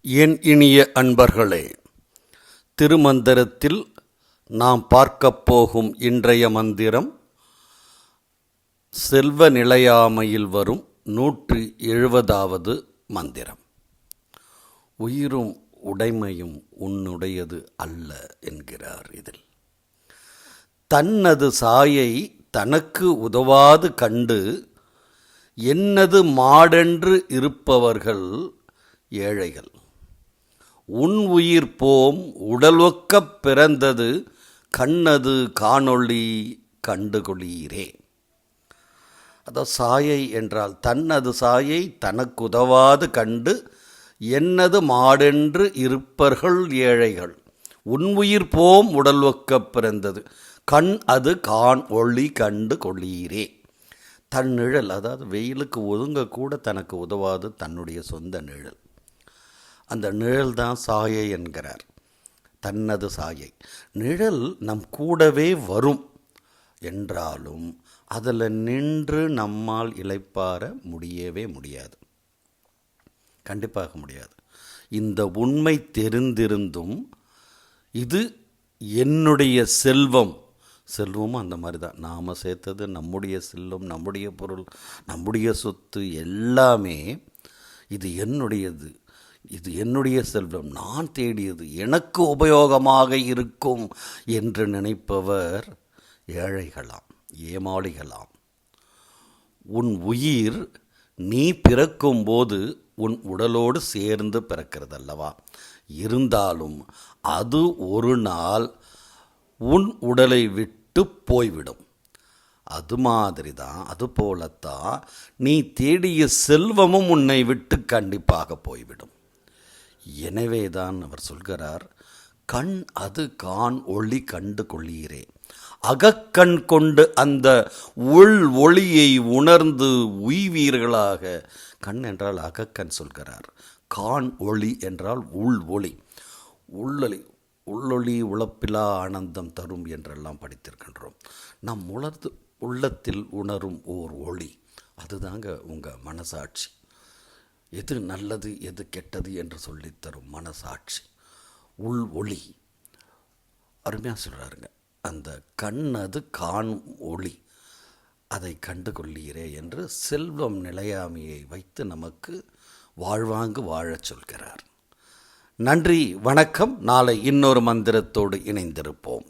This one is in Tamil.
என் இனிய அன்பர்களே, திருமந்திரத்தில் நாம் பார்க்கப் போகும் இன்றைய மந்திரம் செல்வ நிலையாமையில் வரும் 170வது மந்திரம். உயிரும் உடைமையும் உன்னுடையது அல்ல என்கிறார். இதில் தன்னது சாயை தனக்கு உதவாது கண்டு என்னது மாடென்று இருப்பவர்கள் ஏழைகள். உன் உயிர் போம் உடலொக்கப் பிறந்தது கண்ணது காணொளி கண்டுகொளீரே. அதாவது சாயை என்றால் தன்னது சாயை தனக்கு உதவாது கண்டு என்னது மாடென்று இருப்பர்கள் ஏழைகள். உன் உயிர் போம் உடலொக்கப் பிறந்தது கண் அது காண் ஒளி கண்டு கொள்ளீரே. தன் நிழல், அதாவது வெயிலுக்கு ஒதுங்கக்கூட தனக்கு உதவாது தன்னுடைய சொந்த நிழல், அந்த நிழல் தான் சாயை என்கிறார். தன்னது சாயை நிழல் நம் கூடவே வரும் என்றாலும் அதில் நின்று நம்மால் இளைப்பாற முடியவே முடியாது, கண்டிப்பாக முடியாது. இந்த உண்மை தெரிந்திருந்தும் இது என்னுடைய செல்வமும் அந்த மாதிரி தான். நாம் சேர்த்தது நம்முடைய செல்வம், நம்முடைய பொருள், நம்முடைய சொத்து எல்லாமே இது என்னுடையது, இது என்னுடைய செல்வம், நான் தேடியது, எனக்கு உபயோகமாக இருக்கும் என்று நினைப்பவர் ஏழைகளாம், ஏமாளிகளாம். உன் உயிர் நீ பிறக்கும்போது உன் உடலோடு சேர்ந்து பிறக்கிறது அல்லவா? இருந்தாலும் அது ஒரு நாள் உன் உடலை விட்டு போய்விடும். அது மாதிரி தான், அது போலத்தான் நீ தேடிய செல்வமும் உன்னை விட்டு கண்டிப்பாக போய்விடும். எனவே தான் அவர் சொல்கிறார், கண் அது காண் ஒளி கண்டு கொள்ளீரே. அகக்கண் கொண்டு அந்த உள் ஒளியை உணர்ந்து உய்வீர்களாக. கண் என்றால் அகக்கண் சொல்கிறார், காண் ஒளி என்றால் உள் ஒளி. உள்ளொளி உழப்பிலா ஆனந்தம் தரும் என்றெல்லாம் படித்திருக்கின்றோம். நம் உள்ளத்தில் உணரும் ஓர் ஒளி, அதுதாங்க உங்கள் மனசாட்சி. எது நல்லது எது கெட்டது என்று சொல்லித்தரும் மனசாட்சி, உள் ஒளி. அருமையாக சொல்கிறாருங்க. அந்த கண் அது காணும் ஒளி, அதை கண்டு கொள்ளீரே என்று செல்வம் நிலையாமையை வைத்து நமக்கு வாழ்வாங்கு வாழச் சொல்கிறார். நன்றி, வணக்கம். நாளை இன்னொரு மந்திரத்தோடு இணைந்திருப்போம்.